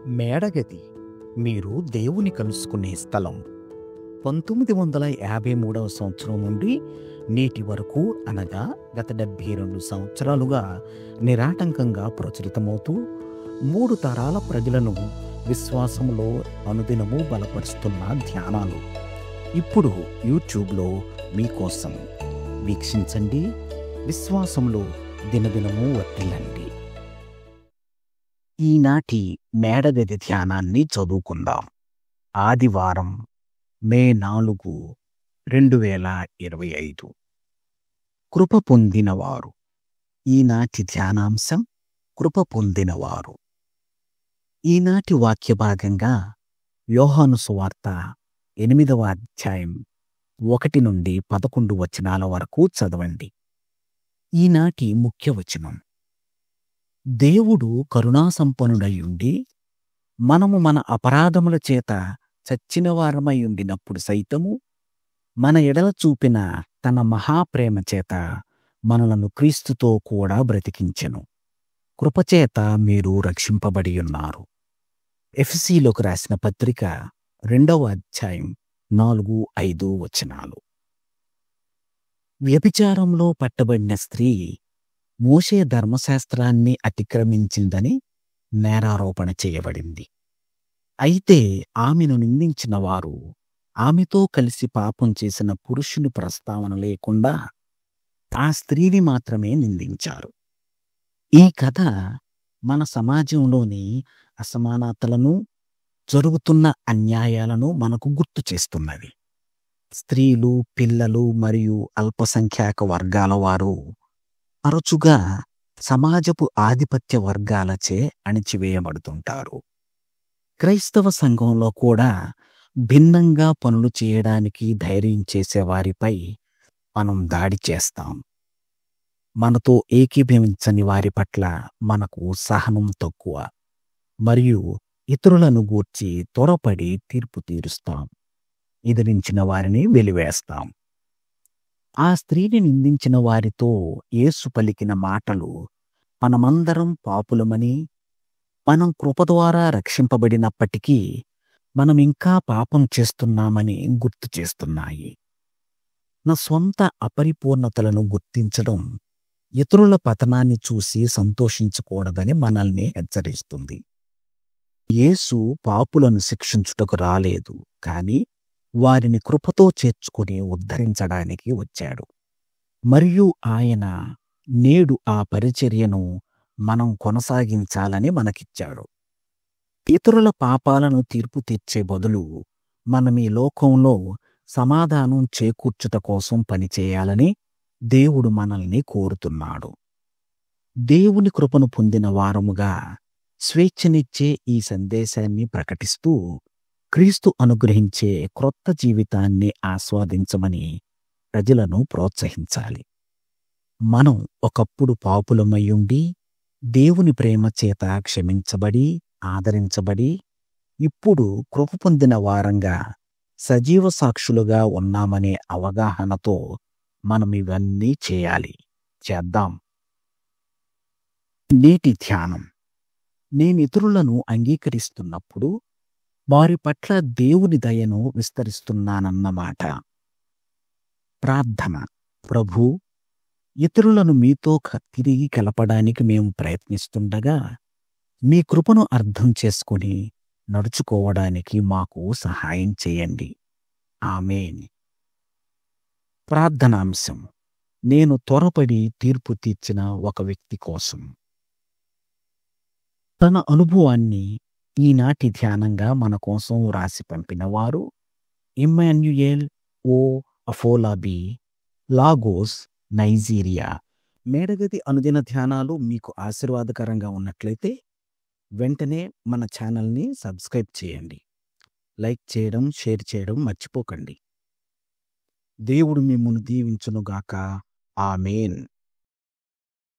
మేడగది మీరు దేవుని కలుసుకునే స్థలం. 1953 సంవత్సరం నుండి నేటి వరకు అనగా గత 72 సంవత్సరాలుగా నిరాటంకంగా ప్రచురితమవుతూ 3 తరాల ప్రజలను విశ్వాసంలో అనుదినము బలపరుస్తున్న ధ్యానాలు ఇప్పుడు యూట్యూబ్లో మీకోసం. వీక్షించండి, విశ్వాసంలో దినదినము వర్ధిల్లండి. ఈనాటి మేడగది ధ్యానాన్ని చదువుకుందాం. ఆదివారం మే 4, 2025. కృప పొందినవారు. ఈనాటి ధ్యానాంశం కృప పొందినవారు. ఈనాటి వాక్య భాగంగా యోహాను సువార్త 8వ అధ్యాయం 1 నుండి 11 వచనాల వరకు చదవండి. ఈనాటి ముఖ్య వచనం: దేవుడు కరుణాసంపన్నుడయుండి మనము మన అపరాధముల చేత చచ్చిన వారమై ఉండినప్పుడు సైతము మన ఎడల చూపిన తన మహాప్రేమ చేత మనలను క్రీస్తుతో కూడా బ్రతికించెను. కృపచేత మీరు రక్షింపబడి ఉన్నారు. ఎఫెసీయులకు రాసిన పత్రిక 2వ అధ్యాయం 4, 5 వచనాలు. వ్యభిచారంలో పట్టబడిన స్త్రీ మోషే ధర్మశాస్త్రాన్ని అతిక్రమించిందని నేరారోపణ చేయబడింది. అయితే ఆమెను నిందించిన వారు ఆమెతో కలిసి పాపం చేసిన పురుషుని ప్రస్తావన లేకుండా ఆ స్త్రీని మాత్రమే నిందించారు. ఈ కథ మన సమాజంలోని అసమానతలను, జరుగుతున్న అన్యాయాలను మనకు గుర్తు చేస్తున్నది. స్త్రీలు, పిల్లలు మరియు అల్పసంఖ్యాక వర్గాల వారు తరచుగా సమాజపు ఆధిపత్య వర్గాలచే అణిచివేయబడుతుంటారు. క్రైస్తవ సంఘంలో కూడా భిన్నంగా పనులు చేయడానికి ధైర్యం చేసేవారిపై మనం దాడి చేస్తాం. మనతో ఏకీభవించని వారి పట్ల మనకు సహనం తక్కువ మరియు ఇతరులను గూర్చి త్వరపడి తీర్పు తీరుస్తాం. ఎదిరించిన వారిని వెలివేస్తాం. ఆ స్త్రీని నిందించిన వారితో యేసు పలికిన మాటలు మనమందరం పాపులమని, మనం కృప ద్వారా రక్షింపబడినప్పటికీ మనం ఇంకా పాపం చేస్తున్నామని గుర్తు చేస్తున్నాయి. నా స్వంత అపరిపూర్ణతలను గుర్తించడం ఇతరుల పతనాన్ని చూసి సంతోషించకూడదని మనల్ని హెచ్చరిస్తుంది. యేసు పాపులను శిక్షించుటకు రాలేదు, కానీ వారిని కృపతో చేర్చుకుని ఉద్ధరించడానికి వచ్చాడు. మరియు ఆయన నేడు ఆ పరిచర్యను మనం కొనసాగించాలని మనకిచ్చాడు. ఇతరుల పాపాలను తీర్పు తీర్చే బదులు మనం ఈ లోకంలో సమాధానం చేకూర్చుట కోసం పనిచేయాలని దేవుడు మనల్ని కోరుతున్నాడు. దేవుని కృపను పొందిన వారముగా స్వేచ్ఛనిచ్చే ఈ సందేశాన్ని ప్రకటిస్తూ క్రీస్తు అనుగ్రహించే క్రొత్త జీవితాన్ని ఆస్వాదించమని ప్రజలను ప్రోత్సహించాలి. మనం ఒకప్పుడు పాపులమయ్యుండి దేవుని ప్రేమ చేత క్షమించబడి, ఆదరించబడి, ఇప్పుడు కృప పొందిన వారంగా సజీవ సాక్షులుగా ఉన్నామనే అవగాహనతో మనం ఇవన్నీ చేద్దాం. నేటి ధ్యానం: నేను ఇతరులను అంగీకరిస్తున్నప్పుడు వారి పట్ల దేవుని దయను విస్తరిస్తున్నానన్నమాట. ప్రార్థన: ప్రభూ, ఇతరులను మీతో తిరిగి కలపడానికి మేము ప్రయత్నిస్తుండగా మీ కృపను అర్థం చేసుకుని నడుచుకోవడానికి మాకు సహాయం చేయండి. ఆమేన్. ప్రార్థనాంశం: నేను త్వరపడి తీర్పు తీర్చిన ఒక వ్యక్తి కోసం. తన అనుభవాన్ని ఈనాటి ధ్యానంగా మన కోసం రాసి పంపినవారు ఇమ్మాన్యుయేల్ ఓ అఫోలాబి, లాగోస్, నైజీరియా. మేడగది అనుదిన ధ్యానాలు మీకు ఆశీర్వాదకరంగా ఉన్నట్లయితే వెంటనే మన ఛానల్ని సబ్స్క్రైబ్ చేయండి. లైక్ చేయడం, షేర్ చేయడం మర్చిపోకండి. దేవుడు మిమ్మును దీవించునుగాక. ఆమేన్.